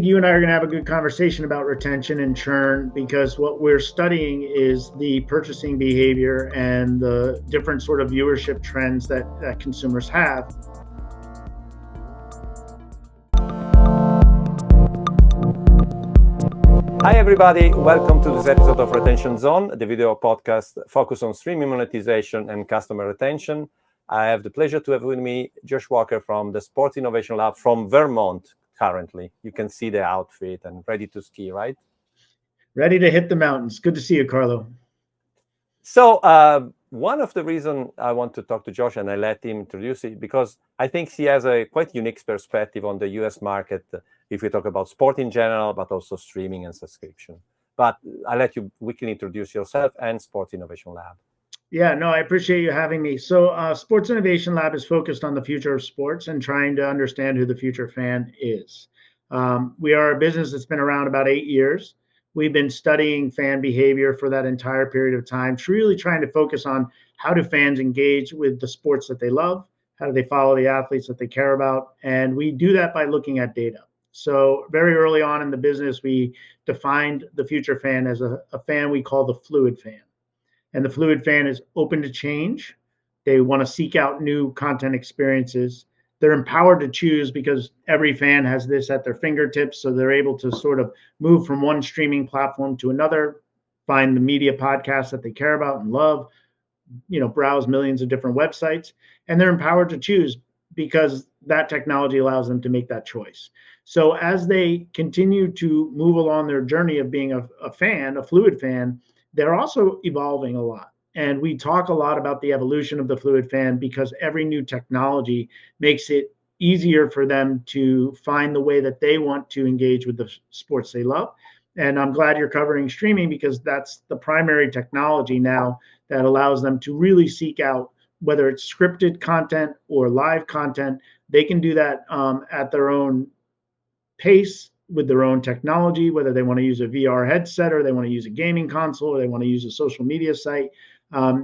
You and I are going to have a good conversation about retention and churn because what we're studying is the purchasing behavior and the different sort of viewership trends that consumers have. Hi everybody, welcome to this episode of Retention Zone, the video podcast focused on streaming monetization and customer retention. I have the pleasure to have with me Josh Walker from the Sports Innovation Lab from Vermont currently. You can see the outfit and ready to ski, right? Ready to hit the mountains. Good to see you, Carlo. So one of the reasons I want to talk to Josh and I let him introduce it because I think he has a quite unique perspective on the US market if we talk about sport in general, but also streaming and subscription. But I'll let you quickly introduce yourself and Sports Innovation Lab. Yeah, no, I appreciate you having me. So, Sports Innovation Lab is focused on the future of sports and trying to understand who the future fan is. We are a business that's been around about 8 years. We've been studying fan behavior for that entire period of time, really trying to focus on how do fans engage with the sports that they love, how do they follow the athletes that they care about, and we do that by looking at data. So, very early on in the business, we defined the future fan as a fan we call the fluid fan. And the fluid fan is open to change. They want to seek out new content experiences. They're empowered to choose because every fan has this at their fingertips. So they're able to sort of move from one streaming platform to another, find the media podcasts that they care about and love, browse millions of different websites. And they're empowered to choose because that technology allows them to make that choice. So as they continue to move along their journey of being a fan, a fluid fan, they're also evolving a lot. And we talk a lot about the evolution of the fluid fan because every new technology makes it easier for them to find the way that they want to engage with the sports they love. And I'm glad you're covering streaming because that's the primary technology now that allows them to really seek out whether it's scripted content or live content. They can do that at their own pace with their own technology, whether they want to use a VR headset or they want to use a gaming console or they want to use a social media site.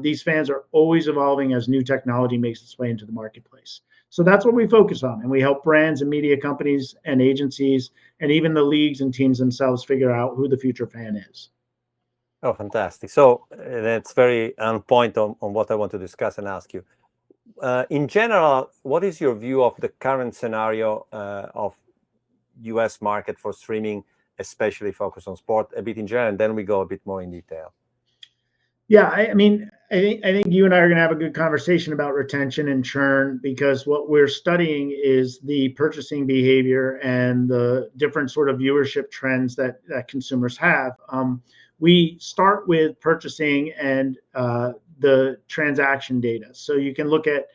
These fans are always evolving as new technology makes its way into the marketplace. So that's what we focus on. And we help brands and media companies and agencies and even the leagues and teams themselves figure out who the future fan is. Oh, fantastic. So that's very on point on what I want to discuss and ask you. In general, what is your view of the current scenario of US market for streaming, especially focused on sport a bit in general, and then we go a bit more in detail? Yeah, I think you and I are going to have a good conversation about retention and churn because what we're studying is the purchasing behavior and the different sort of viewership trends that consumers have. We start with purchasing and the transaction data. So you can look at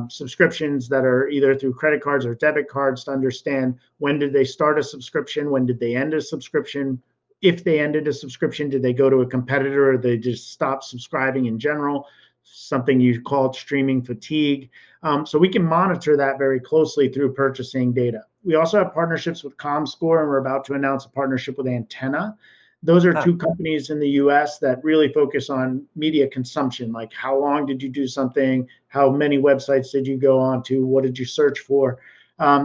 subscriptions that are either through credit cards or debit cards to understand when did they start a subscription, when did they end a subscription. If they ended a subscription, did they go to a competitor or they just stop subscribing in general? Something you called streaming fatigue. So we can monitor that very closely through purchasing data. We also have partnerships with ComScore, and we're about to announce a partnership with Antenna. Those are two companies in the US that really focus on media consumption, like how long did you do something? How many websites did you go on to? What did you search for?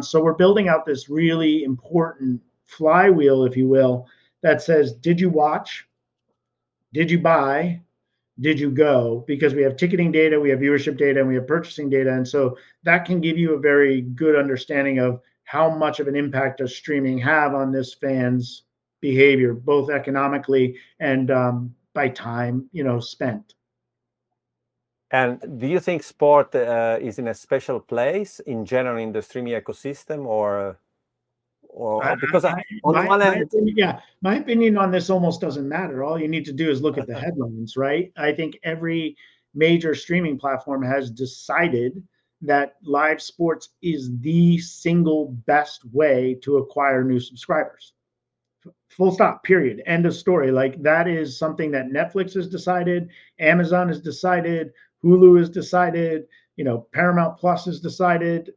So we're building out this really important flywheel, if you will, that says, did you watch? Did you buy? Did you go? Because we have ticketing data, we have viewership data, and we have purchasing data. And so that can give you a very good understanding of how much of an impact does streaming have on this fan's behavior, both economically and by time, spent. And do you think sport is in a special place in general in the streaming ecosystem, or because on the one hand, my opinion on this almost doesn't matter. All you need to do is look at the headlines, right? I think every major streaming platform has decided that live sports is the single best way to acquire new subscribers. Full stop, period. End of story. Like that is something that Netflix has decided, Amazon has decided, Hulu has decided, Paramount Plus has decided.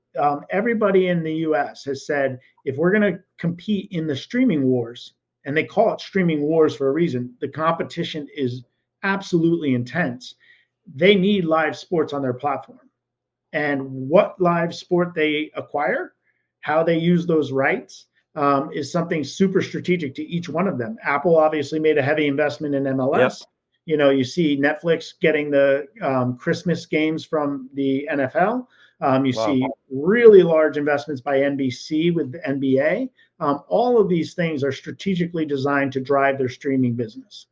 Everybody in the US has said, if we're going to compete in the streaming wars, and they call it streaming wars for a reason, the competition is absolutely intense. They need live sports on their platform. And what live sport they acquire, how they use those rights, is something super strategic to each one of them. Apple obviously made a heavy investment in MLS. Yep. You know, you see Netflix getting the Christmas games from the NFL. You Wow. see really large investments by NBC with the NBA. All of these things are strategically designed to drive their streaming business.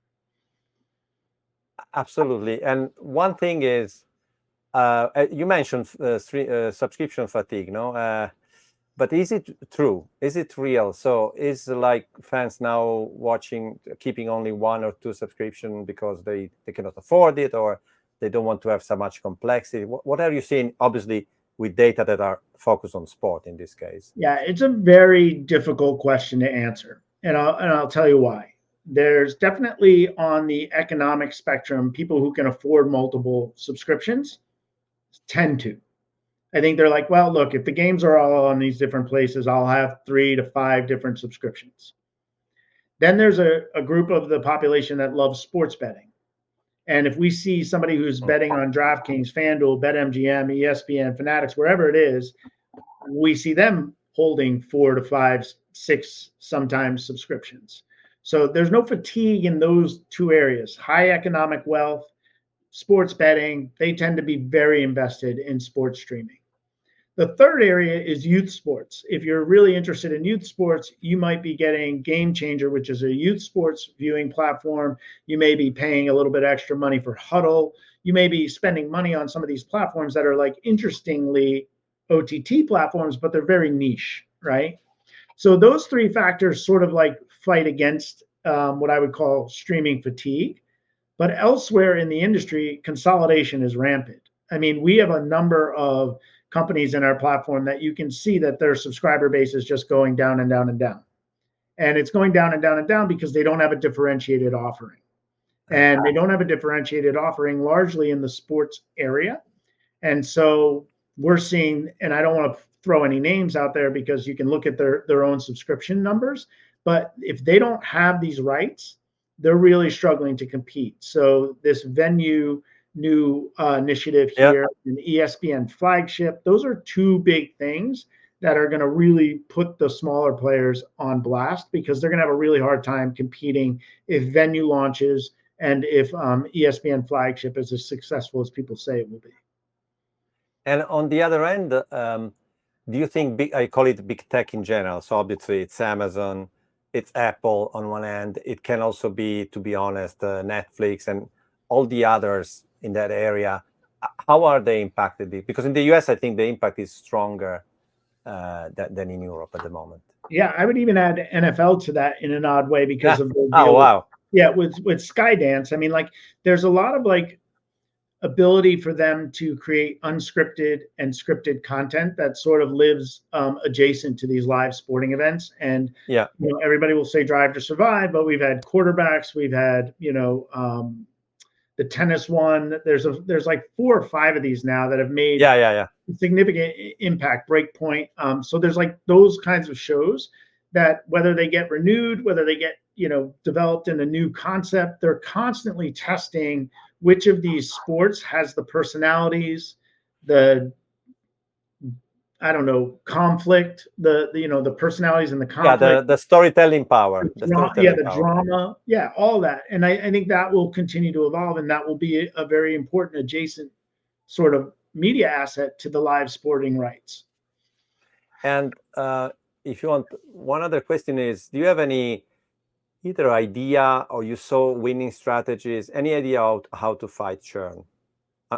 Absolutely. And one thing is, you mentioned subscription fatigue, no? But is it true? Is it real? So is like fans now keeping only one or two subscription because they cannot afford it, or they don't want to have so much complexity? What are you seeing, obviously, with data that are focused on sport in this case? Yeah, it's a very difficult question to answer, and I'll tell you why. There's definitely on the economic spectrum people who can afford multiple subscriptions tend to. I think they're like, well, look, if the games are all on these different places, I'll have 3 to 5 different subscriptions. Then there's a group of the population that loves sports betting. And if we see somebody who's betting on DraftKings, FanDuel, BetMGM, ESPN, Fanatics, wherever it is, we see them holding 4 to 5, 6, sometimes subscriptions. So there's no fatigue in those two areas. High economic wealth, sports betting, they tend to be very invested in sports streaming. The third area is youth sports. If you're really interested in youth sports, you might be getting Game Changer, which is a youth sports viewing platform. You may be paying a little bit extra money for Huddle. You may be spending money on some of these platforms that are like interestingly OTT platforms, but they're very niche, right? So those three factors sort of like fight against what I would call streaming fatigue. But elsewhere in the industry, consolidation is rampant. I mean, we have a number of companies in our platform that you can see that their subscriber base is just going down and down and down. And it's going down and down and down because they don't have a differentiated offering. And they don't have a differentiated offering largely in the sports area. And so we're seeing, and I don't want to throw any names out there because you can look at their own subscription numbers, but if they don't have these rights, they're really struggling to compete. So this venue new initiative here, an ESPN flagship, those are two big things that are going to really put the smaller players on blast because they're going to have a really hard time competing if venue launches and if ESPN flagship is as successful as people say it will be. And on the other end, do you think I call it big tech in general? So obviously it's Amazon, it's Apple on one end. It can also be, to be honest, Netflix and all the others in that area. How are they impacted? Because in the US, I think the impact is stronger than in Europe at the moment. Yeah, I would even add NFL to that in an odd way because of the deal. Oh, wow. With Skydance. I mean, like, there's a lot of like ability for them to create unscripted and scripted content that sort of lives adjacent to these live sporting events. And yeah, you know, everybody will say Drive to Survive, but we've had quarterbacks, we've had the tennis one. There's like 4 or 5 of these now that have made significant impact. Breakpoint. So there's like those kinds of shows that whether they get renewed, whether they get developed in a new concept, they're constantly testing which of these sports has the personalities, the conflict, the personalities and the conflict. Yeah, the storytelling power. The drama. Yeah, all that. And I think that will continue to evolve, and that will be a very important adjacent sort of media asset to the live sporting rights. And if you want, one other question is, do you have any either idea or you saw winning strategies, any idea of how to fight churn?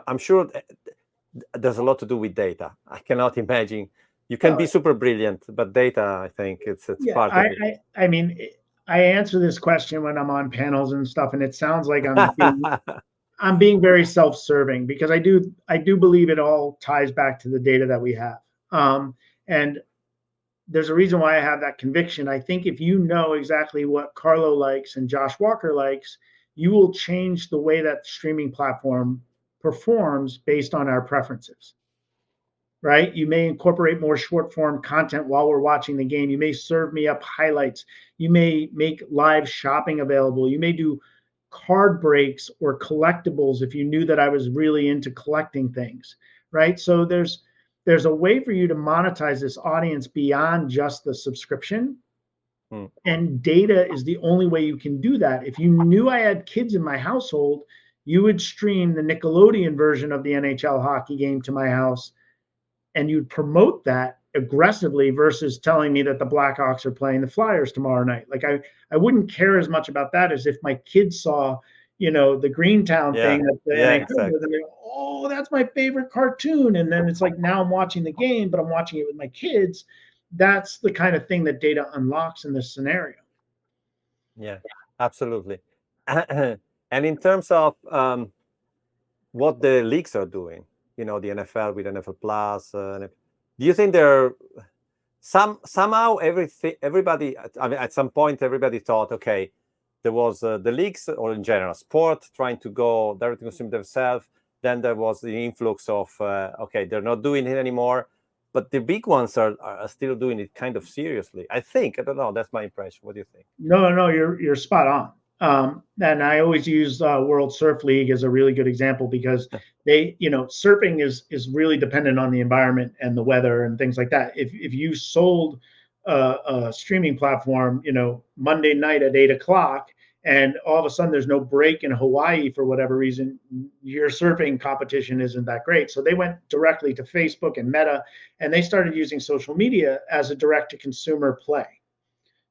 I'm sure there's a lot to do with data. I cannot imagine. You can be super brilliant, but data, I think it's part of it. I mean, I answer this question when I'm on panels and stuff, and it sounds like I'm being very self-serving because I do believe it all ties back to the data that we have. And there's a reason why I have that conviction. I think if you know exactly what Carlo likes and Josh Walker likes, you will change the way that the streaming platform performs based on our preferences, right? You may incorporate more short form content while we're watching the game. You may serve me up highlights. You may make live shopping available. You may do card breaks or collectibles if you knew that I was really into collecting things, right? So there's a way for you to monetize this audience beyond just the subscription And data is the only way you can do that. If you knew I had kids in my household, you would stream the Nickelodeon version of the NHL hockey game to my house, and you'd promote that aggressively versus telling me that the Blackhawks are playing the Flyers tomorrow night. Like I wouldn't care as much about that as if my kids saw, the Greentown thing that the NHL was, and they go, oh, that's my favorite cartoon. And then it's like, now I'm watching the game, but I'm watching it with my kids. That's the kind of thing that data unlocks in this scenario. Yeah, absolutely. And in terms of what the leagues are doing, the NFL with NFL Plus, do you think they're somehow everybody? I mean, at some point, everybody thought, okay, there was the leagues, or in general, sport trying to go direct to consumer themselves. Then there was the influx of, okay, they're not doing it anymore. But the big ones are still doing it kind of seriously. I think. I don't know. That's my impression. What do you think? No, you're spot on. And I always use World Surf League as a really good example because surfing is really dependent on the environment and the weather and things like that. If you sold a streaming platform, Monday night at 8 o'clock, and all of a sudden there's no break in Hawaii for whatever reason, your surfing competition isn't that great. So they went directly to Facebook and Meta, and they started using social media as a direct to consumer play.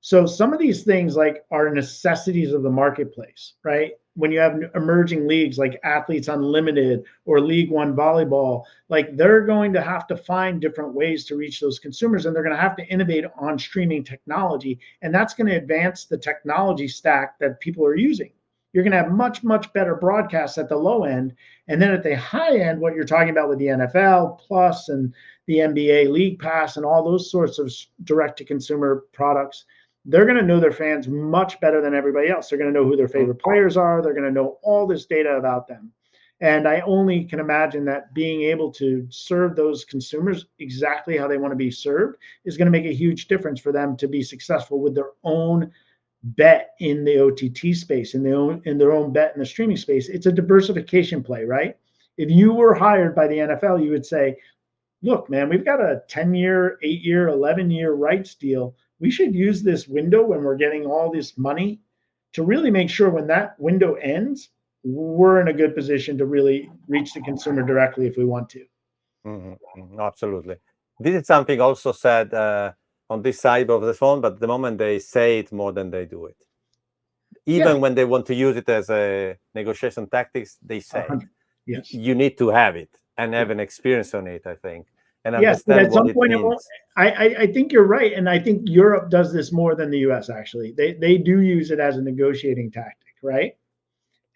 So some of these things like are necessities of the marketplace, right? When you have emerging leagues like Athletes Unlimited or League One Volleyball, like they're going to have to find different ways to reach those consumers, and they're going to have to innovate on streaming technology. And that's going to advance the technology stack that people are using. You're going to have much, much better broadcasts at the low end. And then at the high end, what you're talking about with the NFL Plus and the NBA League Pass and all those sorts of direct to consumer products, they're going to know their fans much better than everybody else. They're going to know who their favorite players are. They're going to know all this data about them. And I only can imagine that being able to serve those consumers exactly how they want to be served is going to make a huge difference for them to be successful with their own bet in the OTT space, in their own bet in the streaming space. It's a diversification play, right? If you were hired by the NFL, you would say, look, man, we've got a 10-year, 8-year, 11-year rights deal. We should use this window when we're getting all this money to really make sure when that window ends, we're in a good position to really reach the consumer directly if we want to. Absolutely. This is something also said on this side of the phone, but the moment they say it more than they do it. Even when they want to use it as a negotiation tactics, they say yes, you need to have it and have an experience on it, I think. And yes, but at some point, means. I think you're right. And I think Europe does this more than the US, actually. They do use it as a negotiating tactic, right?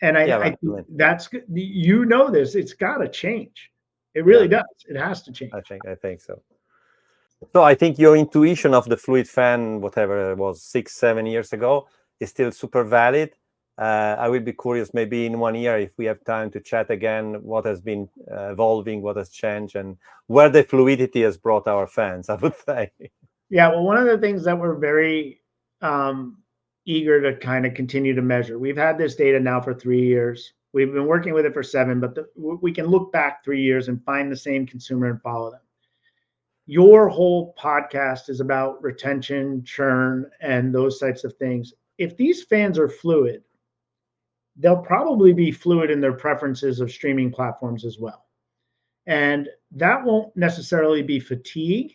And I think that's, this, it's got to change. It really does. It has to change. I think so. So I think your intuition of the fluid fan, whatever it was, 6-7 years ago, is still super valid. I will be curious maybe in 1 year if we have time to chat again, what has been evolving, what has changed, and where the fluidity has brought our fans, I would say. Yeah, well, one of the things that we're very eager to kind of continue to measure, we've had this data now for 3 years. We've been working with it for 7, but we can look back 3 years and find the same consumer and follow them. Your whole podcast is about retention, churn, and those types of things. If these fans are fluid, they'll probably be fluid in their preferences of streaming platforms as well. And that won't necessarily be fatigue,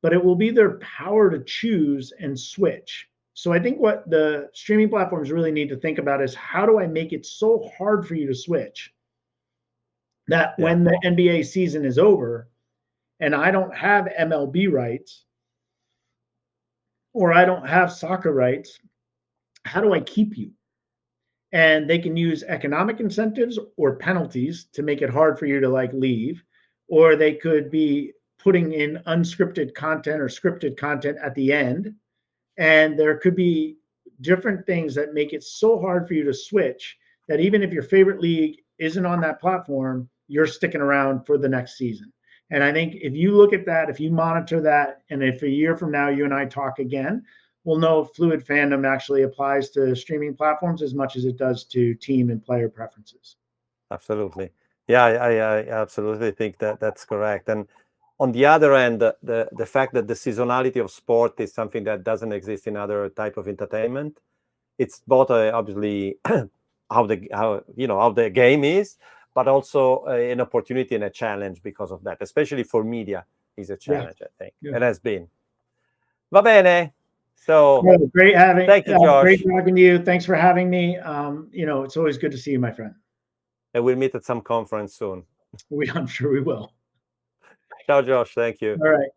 but it will be their power to choose and switch. So I think what the streaming platforms really need to think about is, how do I make it so hard for you to switch that when the NBA season is over and I don't have MLB rights or I don't have soccer rights, how do I keep you? And they can use economic incentives or penalties to make it hard for you to leave, or they could be putting in unscripted content or scripted content at the end. And there could be different things that make it so hard for you to switch that even if your favorite league isn't on that platform, you're sticking around for the next season. And I think if you look at that, if you monitor that, and if a year from now you and I talk again, we'll know if fluid fandom actually applies to streaming platforms as much as it does to team and player preferences. Absolutely. Yeah, I absolutely think that's correct. And on the other end, the fact that the seasonality of sport is something that doesn't exist in other type of entertainment. It's both obviously how the game is, but also an opportunity and a challenge because of that, especially for media is a challenge, I think. It has been. Va bene. So great thank you, Josh. Great talking to you. Thanks for having me. It's always good to see you, my friend. And we'll meet at some conference soon. I'm sure we will. Ciao, Josh. Thank you. All right.